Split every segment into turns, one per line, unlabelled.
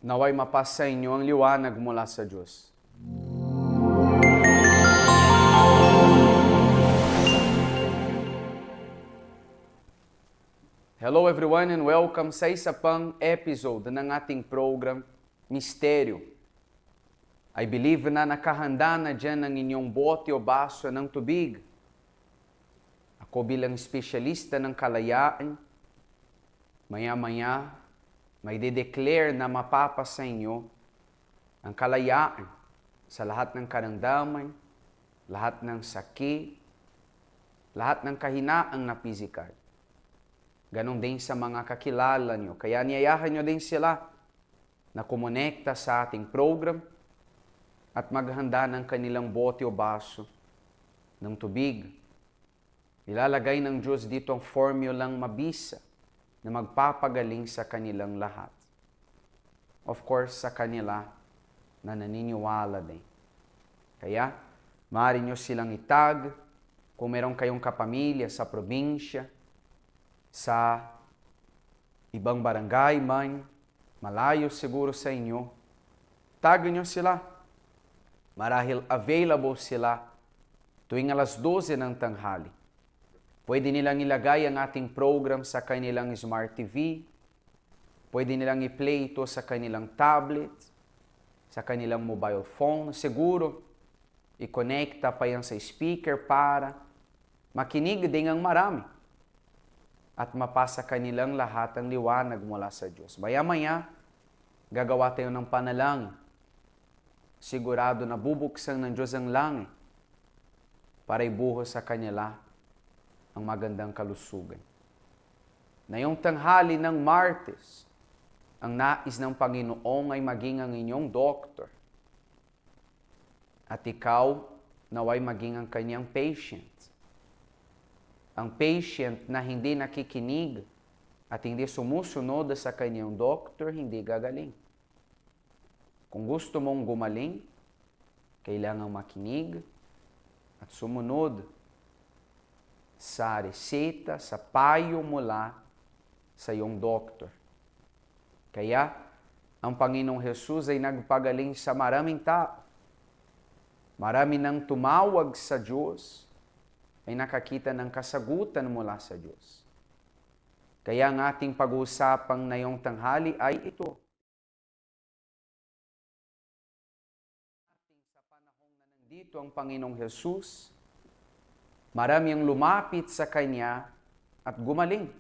Naway mapasa inyo ang liwanag mula sa Diyos. Hello everyone and welcome sa isa pang episode ng ating program, Mistério. I believe na nakahanda na dyan ang inyong bote o baso ng tubig. Ako bilang espesyalista ng kalayaan, maya-maya, may de-declare na mapapasa inyo ang kalayaan sa lahat ng karamdaman, lahat ng sakit, lahat ng kahinaang na physical. Ganon din sa mga kakilala nyo. Kaya niyayahan nyo din sila na kumonekta sa ating program at maghanda ng kanilang bote o baso ng tubig. Ilalagay ng Diyos dito ang formulang mabisa na magpapagaling sa kanilang lahat. Of course, sa kanila na naniniwala din. Kaya, maaari nyo silang itag kung meron kayong kapamilya sa probinsya, sa ibang barangay man, malayo siguro sa inyo, tag nyo sila. Marahil available sila tuwing alas 12 ng tanghali. Pwede nilang ilagay ang ating program sa kanilang smart TV. Pwede nilang i-play ito sa kanilang tablet, sa kanilang mobile phone. Siguro, i-connecta pa yan sa speaker para makinig din ang marami at mapasa kanilang lahat ang liwanag mula sa Diyos. Maya-maya, gagawa tayo ng panalangin. Sigurado na bubuksan ng Diyos ang langit para ibuhos sa kanila ang magandang kalusugan. Na yung tanghali ng Martes, ang nais ng Panginoon ay maging ang inyong doktor. At ikaw, naway maging ang kanyang patient. Ang patient na hindi nakikinig at hindi sumusunod sa kanyang doktor, hindi gagaling. Kung gusto mong gumaling, kailangang makinig at sumunod sa reseta, sa payo mula sa iyong doktor. Kaya, ang Panginoong Jesus ay nagpagaling sa maraming tao. Marami nang tumawag sa Diyos ay nakakita ng kasagutan mula sa Diyos. Kaya ang ating pag-uusapang na yung tanghali ay ito. Sa panahon na nandito ang Panginoong Jesus, marami ang lumapit sa Kanya at gumaling.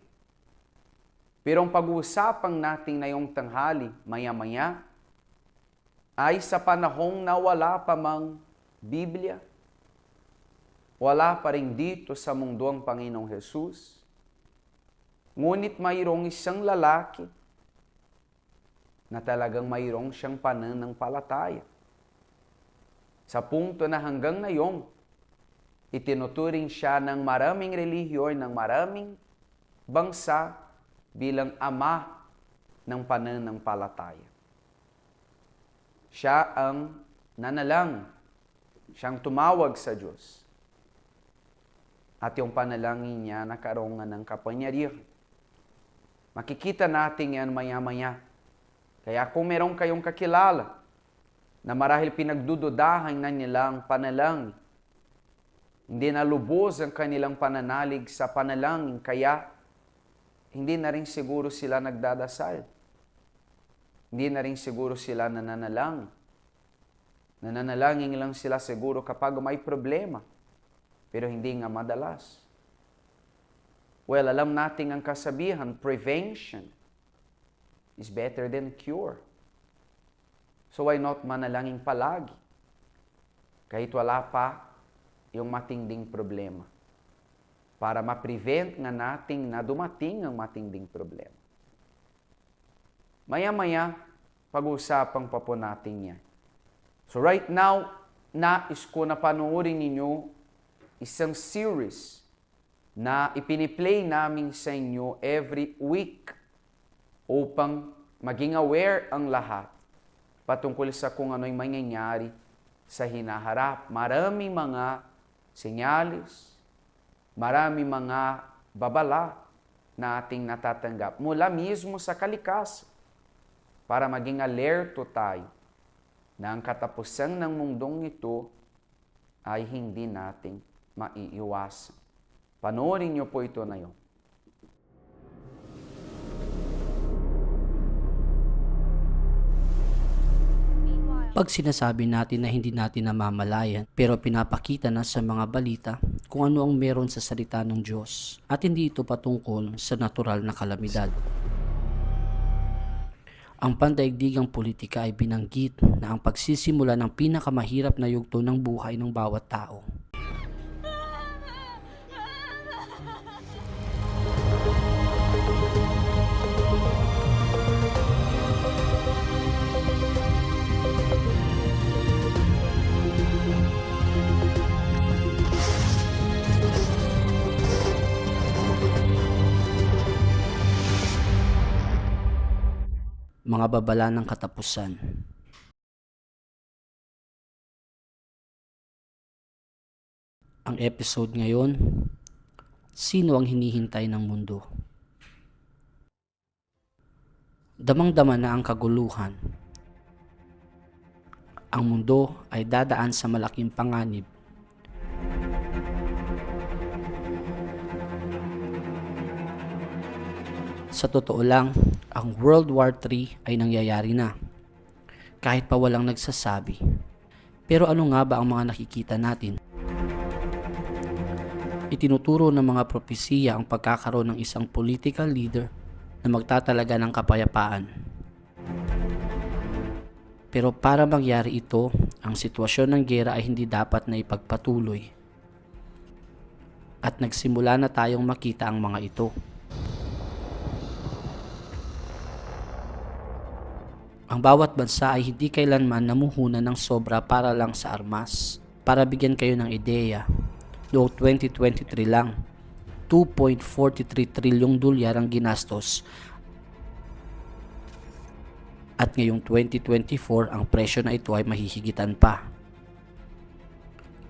Pero ang pag-uusapang natin na yung tanghali, maya-maya, ay sa panahong na wala pa mang Biblia, wala pa rin dito sa mundo ang Panginoong Jesus. Ngunit mayroong isang lalaki na talagang mayroong siyang pananampalataya. Sa punto na hanggang ngayon, itinuturing siya ng maraming relihiyon, ng maraming bangsa bilang ama ng pananampalataya. Siya ang nanalang, siyang tumawag sa Diyos. At yung panalangin niya nakaroon ng kapangyarihan. Makikita natin yan maya-maya. Kaya kung meron kayong kakilala na marahil pinagdududahan na nilang panalangin, hindi nalubos ang kanilang pananalig sa panalangin, kaya hindi na rin siguro sila nagdadasal. Hindi na rin siguro sila nananalangin. Nananalangin lang sila siguro kapag may problema. Pero hindi nga madalas. Well, alam natin ang kasabihan, prevention is better than cure. So why not manalangin palagi? Kahit wala pa yung matinding problema. Para ma-prevent nga natin na dumating ang matinding problema. Maya-maya, pag-usapan pa po natin yan. So right now, nais ko na panoorin ninyo isang series na ipiniplay namin sa inyo every week upang maging aware ang lahat patungkol sa kung ano'y mangyayari sa hinaharap. Maraming mga senyales, maraming mga babala na ating natatanggap mula mismo sa kalikasan. para maging alerto tayo na ang katapusan ng mundong ito ay hindi nating maiiwasan. Panoorin niyo po ito na yun.
Pag sinasabi natin na hindi natin namamalayan pero pinapakita na sa mga balita kung ano ang meron sa salita ng Diyos at hindi ito patungkol sa natural na kalamidad. Ang pandaigdigang politika ay binanggit na ang pagsisimula ng pinakamahirap na yugto ng buhay ng bawat tao. Mga babala ng katapusan. Ang episode ngayon, sino ang hinihintay ng mundo? Damang-dama na ang kaguluhan. Ang mundo ay dadaan sa malaking panganib. Sa totoo lang, ang World War III ay nangyayari na, kahit pa walang nagsasabi. Pero ano nga ba ang mga nakikita natin? Itinuturo ng mga propesiya ang pagkakaroon ng isang political leader na magtatalaga ng kapayapaan. Pero para mangyari ito, ang sitwasyon ng giyera ay hindi dapat na ipagpatuloy. At nagsimula na tayong makita ang mga ito. Ang bawat bansa ay hindi kailanman namuhunan ng sobra para lang sa armas. Para bigyan kayo ng ideya, noong 2023 lang, 2.43 trilyong dolyar ang ginastos. At ngayong 2024, ang presyo na ito ay mahihigitan pa.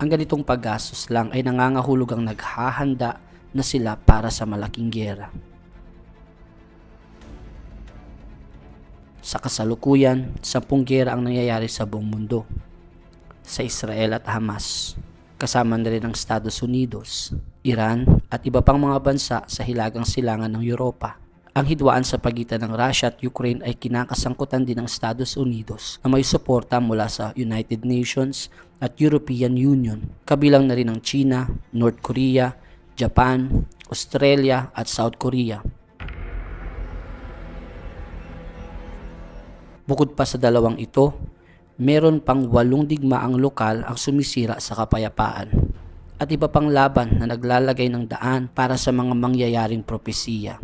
Ang ganitong paggastos lang ay nangangahulog ang naghahanda na sila para sa malaking giyera. Sa kasalukuyan, 10 giyera ang nangyayari sa buong mundo. Sa Israel at Hamas, kasama na rin ang Estados Unidos, Iran at iba pang mga bansa sa hilagang silangan ng Europa. Ang hidwaan sa pagitan ng Russia at Ukraine ay kinakasangkutan din ng Estados Unidos na may suporta mula sa United Nations at European Union. Kabilang na rin ang China, North Korea, Japan, Australia at South Korea. Bukod pa sa dalawang ito, meron pang 8 digmaang lokal ang sumisira sa kapayapaan at iba pang laban na naglalagay ng daan para sa mga mangyayaring propesiya.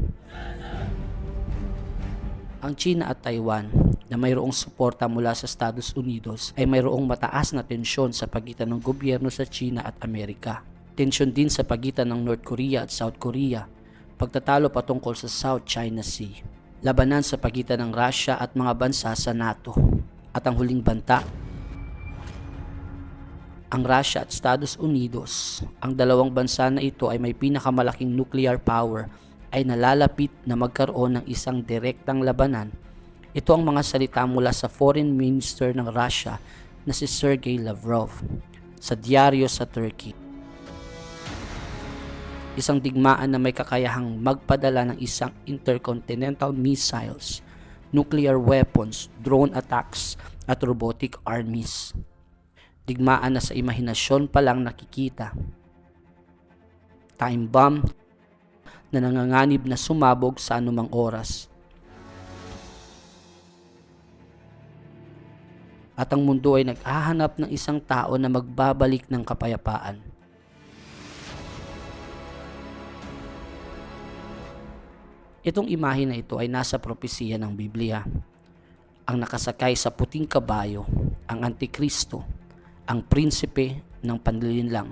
Ang China at Taiwan na mayroong suporta mula sa Estados Unidos ay mayroong mataas na tensyon sa pagitan ng gobyerno sa China at Amerika. Tensyon din sa pagitan ng North Korea at South Korea, pagtatalo patungkol sa South China Sea. Labanan sa pagitan ng Russia at mga bansa sa NATO. At ang huling banta, ang Russia at Estados Unidos, ang dalawang bansa na ito ay may pinakamalaking nuclear power, ay nalalapit na magkaroon ng isang direktang labanan. Ito ang mga salita mula sa Foreign Minister ng Russia na si Sergey Lavrov sa dyaryo sa Turkey. Isang digmaan na may kakayahang magpadala ng isang intercontinental missiles, nuclear weapons, drone attacks at robotic armies. Digmaan na sa imahinasyon pa lang nakikita. Time bomb na nanganganib na sumabog sa anumang oras. At ang mundo ay naghahanap ng isang tao na magbabalik ng kapayapaan. Itong imahe na ito ay nasa propesiya ng Biblia. Ang nakasakay sa puting kabayo, ang Antikristo, ang prinsipe ng panlilinlang.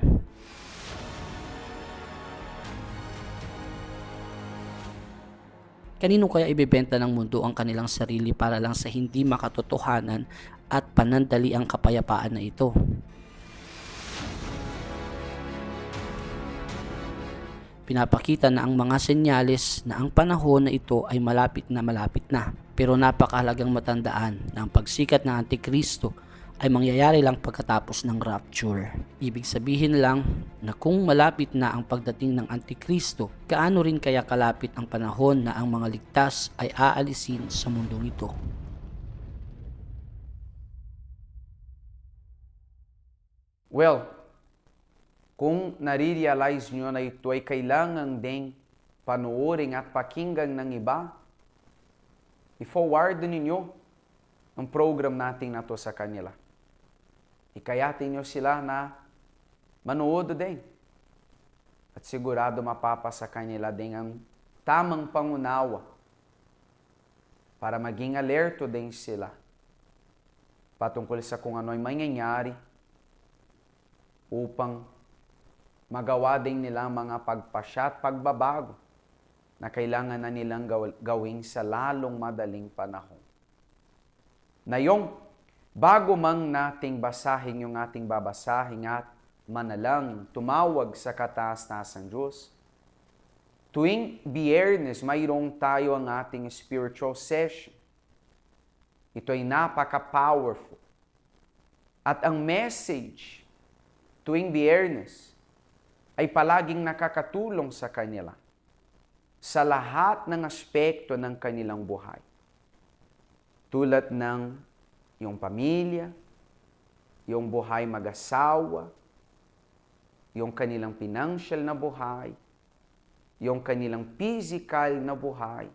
Kanino kaya ibebenta ng mundo ang kanilang sarili para lang sa hindi makatotohanan at panandali ang kapayapaan na ito? Pinapakita na ang mga senyales na ang panahon na ito ay malapit na. Pero napakahalagang matandaan na ang pagsikat ng Antikristo ay mangyayari lang pagkatapos ng rapture. Ibig sabihin lang na kung malapit na ang pagdating ng Antikristo, gaano rin kaya kalapit ang panahon na ang mga ligtas ay aalisin sa mundong ito.
Well, kung nare-realize nyo na ito ay kailangan ding panuorin at pakinggan ng iba, i-forward ninyo ang program natin na to sa kanila. Ikayatin nyo sila na manood din. At sigurado mapapasa kanila din ang tamang pangunawa para maging alerto din sila patungkol sa kung ano ay mangyayari upang magawa din nila mga pagpasya at pagbabago na kailangan na nilang gawin sa lalong madaling panahon. Na yung bago mang nating basahin yung ating babasahin at manalangin, tumawag sa kataas-taasang Diyos, tuwing Biyernes, mayroong tayo ang ating spiritual session. Ito ay napaka-powerful. At ang message tuwing Biyernes ay palaging nakakatulong sa kanila sa lahat ng aspekto ng kanilang buhay. Tulad ng yung pamilya, yung buhay mag-asawa, yung kanilang financial na buhay, yung kanilang physical na buhay,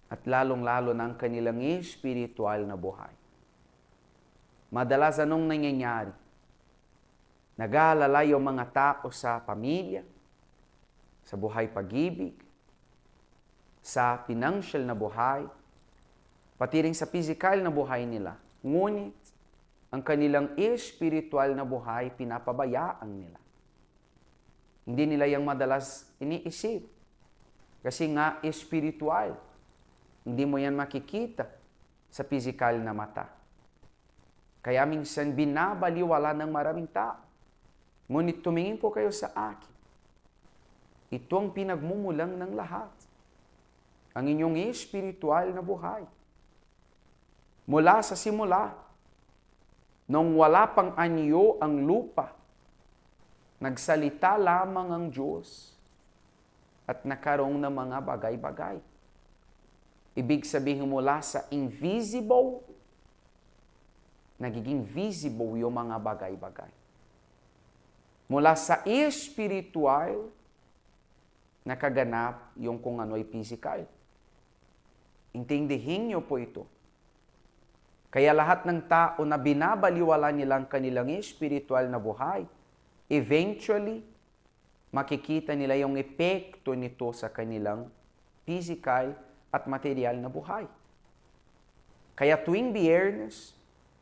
at lalong-lalo na ang kanilang spiritual na buhay. Madalas anong nangyayari? Nag-aalala yung mga tao sa pamilya, sa buhay pag-ibig, sa financial na buhay, pati rin sa physical na buhay nila. Ngunit, ang kanilang spiritual na buhay, pinapabayaan nila. Hindi nila yung madalas iniisip. Kasi nga, spiritual. Hindi mo yan makikita sa physical na mata. Kaya minsan binabaliwala ng maraming tao. Ngunit tumingin po kayo sa akin. Ito ang pinagmumulang ng lahat. Ang inyong spiritual na buhay. Mula sa simula, nung wala pang anyo ang lupa, nagsalita lamang ang Diyos at nakaroon ng mga bagay-bagay. Ibig sabihin mula sa invisible, nagiging visible yung mga bagay-bagay. Mula sa spiritual, nakaganap yung kung ano ay physical. Intindihin niyo po ito. Kaya lahat ng tao na binabaliwala nilang kanilang spiritual na buhay, eventually, makikita nila yung epekto nito sa kanilang physical at material na buhay. Kaya tuwing Biyernes,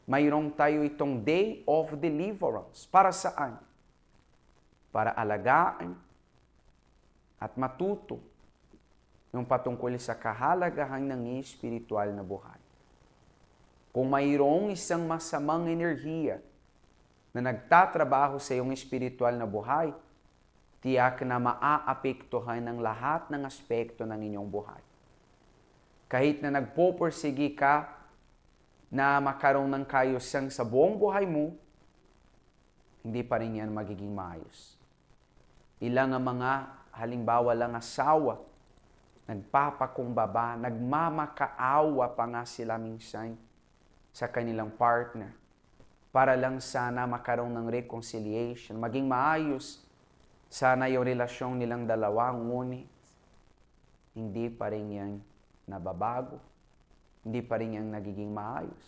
mayroong tayo itong Day of Deliverance. Para saan? Para alagaan at matuto yung patungkol sa kahalagahan ng spiritual na buhay. Kung mayroong isang masamang enerhiya na nagtatrabaho sa iyong spiritual na buhay, tiyak na maaapektuhan ng lahat ng aspekto ng inyong buhay. Kahit na nagpoporsigi ka na makaroon ng kayusang sa buong buhay mo, hindi pa rin yan magiging maayos. Ilang ang mga halimbawa lang asawa, nagpapakumbaba, nagmamakaawa pa nga sila minsan sa kanilang partner para lang sana makaroon ng reconciliation, maging maayos sana yung relasyon nilang dalawa, ngunit hindi pa rin yan nababago, hindi pa rin yan nagiging maayos.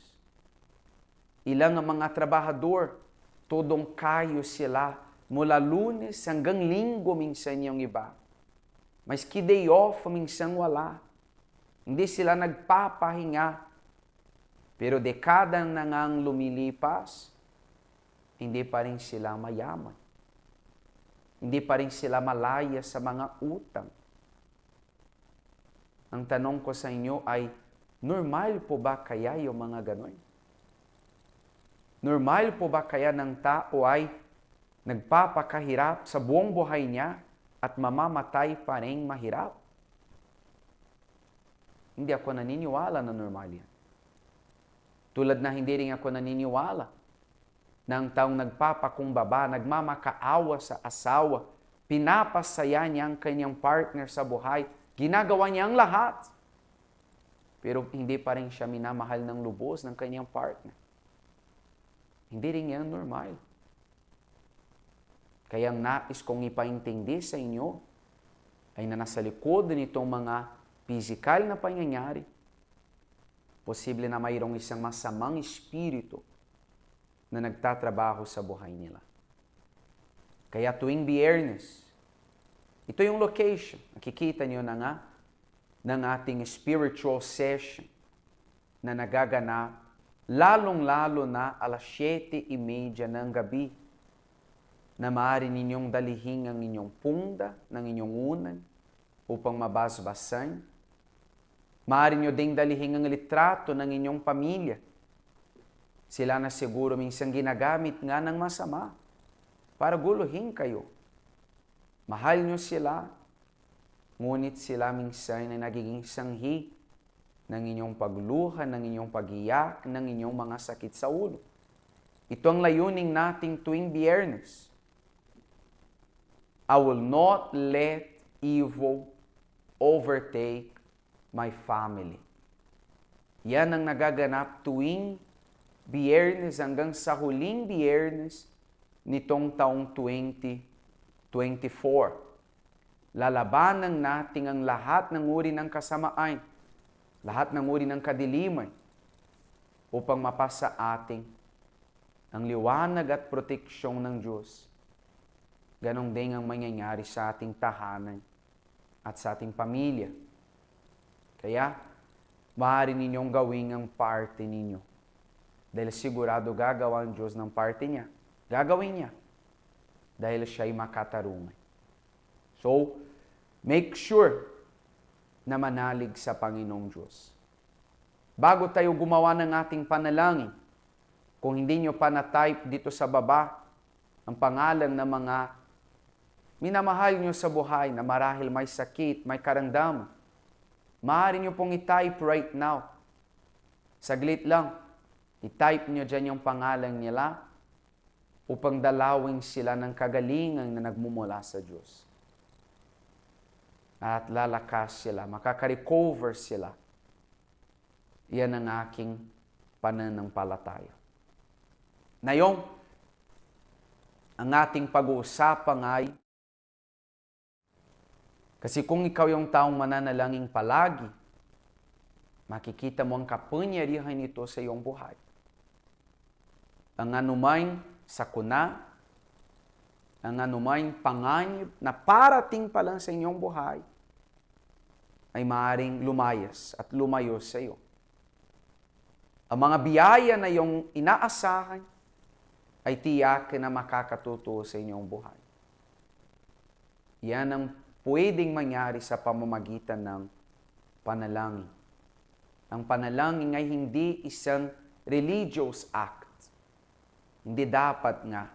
Ilang ang mga trabahador, tudong kayo sila mula Lunes hanggang Linggo minsan yung iba. Maski day off, minsan wala. Hindi sila nagpapahinga. Pero dekada na ngang lumilipas, hindi pa rin sila mayaman. Hindi pa rin sila malaya sa mga utang. Ang tanong ko sa inyo ay, normal po ba kaya yung mga ganon? Normal po ba kaya ng tao ay nagpapakahirap sa buong buhay niya at mamamatay pa rin mahirap? Hindi ako naniniwala na normal yan. Tulad na hindi rin ako naniniwala na ang taong nagpapakumbaba, nagmamakaawa sa asawa, pinapasaya niya ang kanyang partner sa buhay, ginagawa niya ang lahat. Pero hindi pa rin siya minamahal ng lubos ng kanyang partner. Hindi rin yan normal. Kaya ang nais kong ipaintindi sa inyo ay na nasa likod nitong mga physical na pangyayari, posible na mayroong isang masamang espiritu na nagtatrabaho sa buhay nila. Kaya tuwing Biyernes, ito yung location. Nakikita niyo na nga ng ating spiritual session na nagaganap lalong-lalo na alas 7:30 ng gabi na maaari ninyong dalihing ang inyong punda ng inyong unan upang mabasbasan. Maaari nyo ding dalihing ang litrato ng inyong pamilya. Sila na siguro minsan ginagamit nga ng masama para guluhin kayo. Mahal nyo sila, ngunit sila minsan ay nagiging sanghi ng inyong pagluha, ng inyong pag-iyak, ng inyong mga sakit sa ulo. Ito ang layuning nating tuwing Biyernes. I will not let evil overtake my family. Yan ang nagaganap tuwing Biyernes hanggang sa huling Biyernes nitong taong 2024. Lalabanan natin ang lahat ng uri ng kasamaan, lahat ng uri ng kadiliman upang mapasa ating ang liwanag at proteksyong ng Diyos. Ganon din ang mangyayari sa ating tahanan at sa ating pamilya. Kaya, maaari ninyong gawin ang parte ninyo. Dahil sigurado gagawa ang Diyos ng parte niya. Gagawin niya. Dahil siya'y makatarungan. So, make sure na manalig sa Panginoong Diyos. Bago tayo gumawa ng ating panalangin, kung hindi nyo pa na-type dito sa baba ang pangalan ng mga minamahal nyo sa buhay na marahil may sakit, may karamdaman, maaari nyo pong i-type right now. Saglit lang, i-type nyo dyan yung pangalan nila upang dalawin sila ng kagalingan na nagmumula sa Diyos. At lalakas sila, makaka-recover sila. Yan ang aking pananampalataya. Ngayong, ang ating pag-uusapan ay, kasi kung ikaw yung taong mananalangin palagi, makikita mo ang kapangyarihan nito sa iyong buhay. Ang anumang sakuna, ang anumang panganib na parating pa lang sa inyong buhay, ay maaaring lumayas at lumayo sa iyo. Ang mga biyaya na iyong inaasahan ay tiyak na makakatuto sa inyong buhay. Yan ang pwedeng mangyari sa pamamagitan ng panalangin. Ang panalangin ay hindi isang religious act. Hindi dapat nga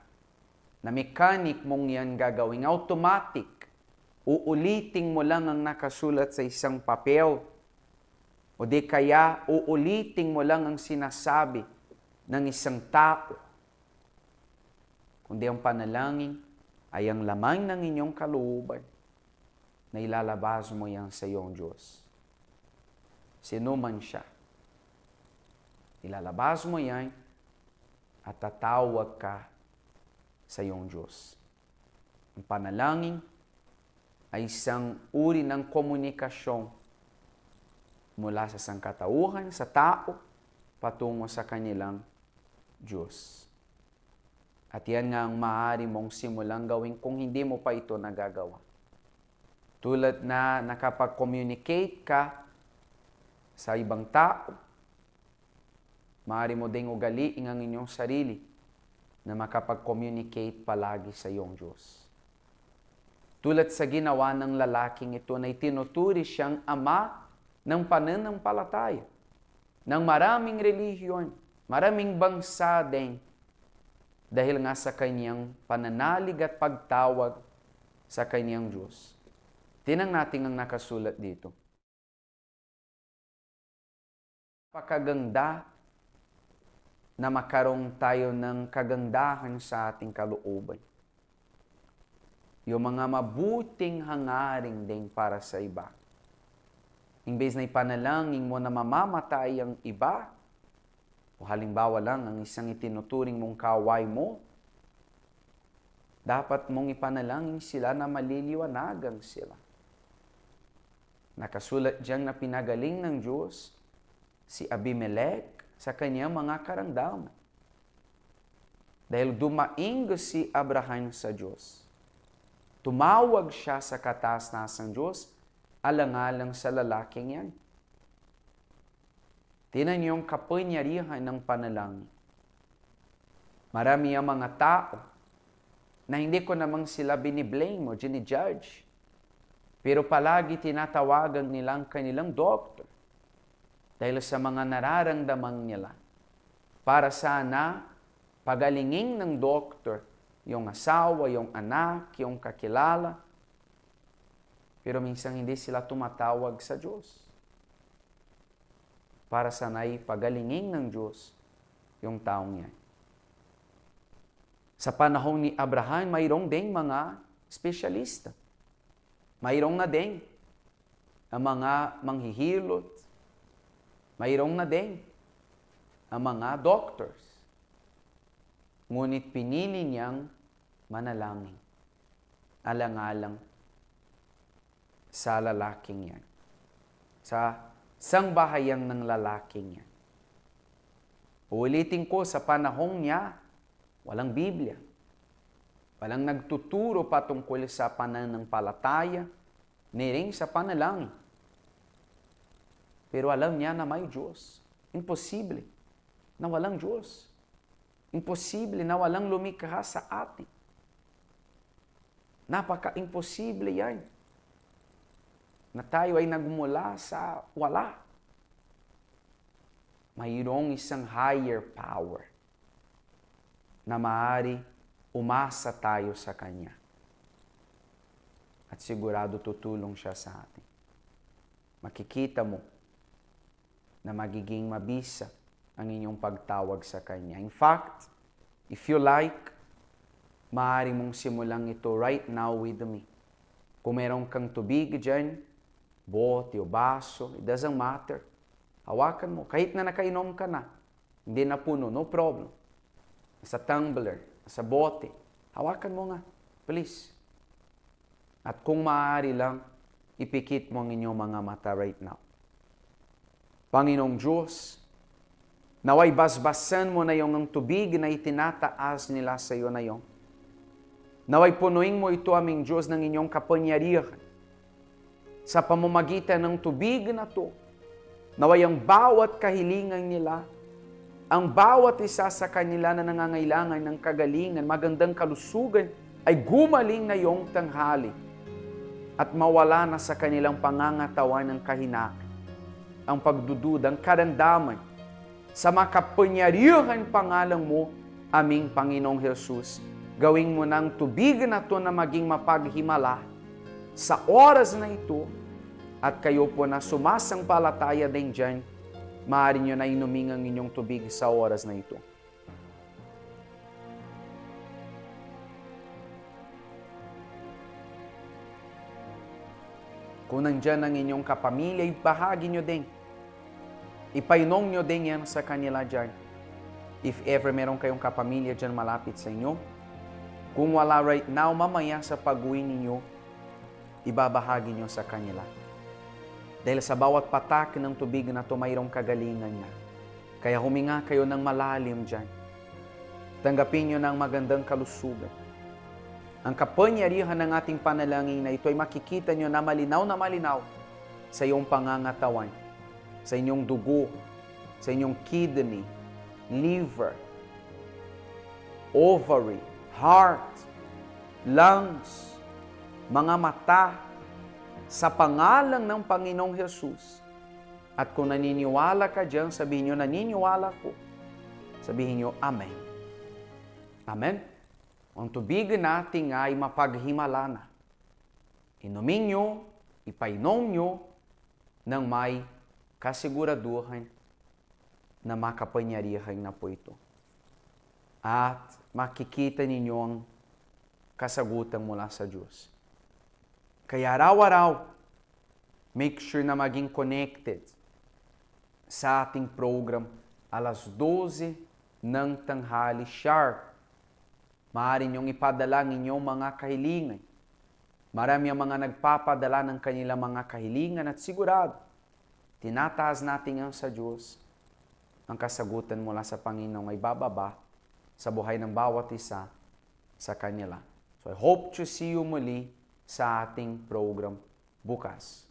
na mechanic mong yan gagawin. Automatic. Uulitin mo lang ang nakasulat sa isang papel. O di kaya uulitin mo lang ang sinasabi ng isang tao. Kundi ang panalangin ay ang laman ng inyong kalooban na ilalabas mo yan sa iyong Diyos. Sino man siya. Ilalabas mo yan at tatawag ka sa iyong Diyos. Ang panalangin ay isang uri ng komunikasyon mula sa sangkatauhan, sa tao, patungo sa kanilang Diyos. At yan nga ang maaari mong simulang gawin kung hindi mo pa ito nagagawa. Tulad na nakapag-communicate ka sa ibang tao, maaari mo ding ugaliin ang inyong sarili na makapag-communicate palagi sa iyong Diyos. Tulad sa ginawa ng lalaking ito na itinuturi siyang ama ng pananampalataya, ng maraming relihiyon, maraming bangsa din, dahil nga sa kanyang pananalig at pagtawag sa kanyang Diyos. Tingnan natin ang nakasulat dito. Pakaganda na makaroon tayo ng kagandahan sa ating kalooban. Yung mga mabuting hangaring din para sa iba. Imbes na ipanalangin mo na mamamatay ang iba, o halimbawa lang ang isang itinuturing mong kaway mo, dapat mong ipanalangin sila na maliliwanagan sila. Nakasulat diyang na pinagaling ng Diyos si Abimelech sa kanyang mga karamdaman. Dahil dumaing si Abraham sa Diyos. Tumawag siya sa kataas-tasang Diyos, alang-alang sa lalaking yan. Tinan niyo yung kapangyarihan ng panalangin. Marami ang mga tao na hindi ko namang sila biniblame o ginijudge. Pero palagi tinatawagan nilang kanilang doktor dahil sa mga nararamdaman nila. Para sana pagalingin ng doktor yung asawa, yung anak, yung kakilala. Pero minsan hindi sila tumatawag sa Diyos. Para sana'y pagalingin ng Diyos yung taong yan. Sa panahon ni Abraham, mayroong ding mga espesyalista. Mayroong na ding ang mga manghihilot. Mayroong na din ang mga doctors. Ngunit pinili niyang manalangin. Alang-alang sa lalaking yan. Sa sangbahayan ng lalaking yan. Uulitin ko, sa panahon niya, walang Biblia. Walang nagtuturo patungkol sa pananampalataya, ni rin sa panalangin. Pero alam niya na may Diyos. Imposible na walang Diyos. Imposible na walang lumikha sa atin. Napaka-imposible yan. Na tayo ay nagmula sa wala. Mayroong isang higher power na maaari umasa tayo sa Kanya. At sigurado tutulong siya sa atin. Makikita mo na magiging mabisa ang inyong pagtawag sa Kanya. In fact, if you like, maaari mong simulang ito right now with me. Kung meron kang tubig dyan, bote o baso, it doesn't matter. Hawakan mo. Kahit na nakainom ka na, hindi na puno, no problem. Sa tumbler, sa bote, hawakan mo nga, please. At kung maaari lang, ipikit mo ang inyong mga mata right now. Panginoong Diyos, naway basbasan mo na yung ang tubig na itinataas nila sa iyo na yung. Naway punuin mo ito, aming Diyos, ng inyong kapangyarihan. Sa pamamagitan ng tubig na to, naway ang bawat kahilingan nila, ang bawat isa sa kanila na nangangailangan ng kagalingan, magandang kalusugan, ay gumaling na yung tanghali at mawala na sa kanilang pangangatawan ng kahinaan, ang pagdududa, ang karamdaman, sa makapangyarihan pangalan mo, aming Panginoong Jesus. Gawin mo ng tubig na to na maging mapaghimala sa oras na ito, at kayo po na sumasampalataya din dyan, maaari nyo na inumin ang inyong tubig sa oras na ito. Kung nandyan ang inyong kapamilya, ibahagi nyo din. Ipainom nyo din yan sa kanila dyan. If ever meron kayong kapamilya dyan malapit sa inyo, kung wala right now, mamaya sa pag-uwi ninyo, ibabahagi nyo sa kanila. Dahil sa bawat patak ng tubig na ito, mayroong kagalingan na. Kaya huminga kayo ng malalim dyan. Tanggapin nyo ng magandang kalusugan. Ang kapangyarihan ng ating panalangin na ito ay makikita nyo na malinaw sa iyong pangangatawan, sa inyong dugo, sa inyong kidney, liver, ovary, heart, lungs, mga mata, sa pangalan ng Panginoong Jesus. At kung naniniwala ka dyan, sabihin nyo, naniniwala ko. Sabihin nyo, Amen. Amen. Ang tubig natin ay mapaghimala na. Inumin nyo, ipainom nyo ng may kasiguraduhan na makapangyarihan na po ito. At makikita ninyo ang kasagutan mula sa Diyos. Kaya araw-araw, make sure na maging connected sa ating program alas 12 ng tanghali sharp. Maaari niyong ipadala ang inyong mga kahilingan. Marami ang mga nagpapadala ng kanilang mga kahilingan at sigurado, tinataas natin yan sa Diyos. Ang kasagutan mula sa Panginoon ay bababa sa buhay ng bawat isa sa kanila. So I hope to see you muli sa ating program bukas.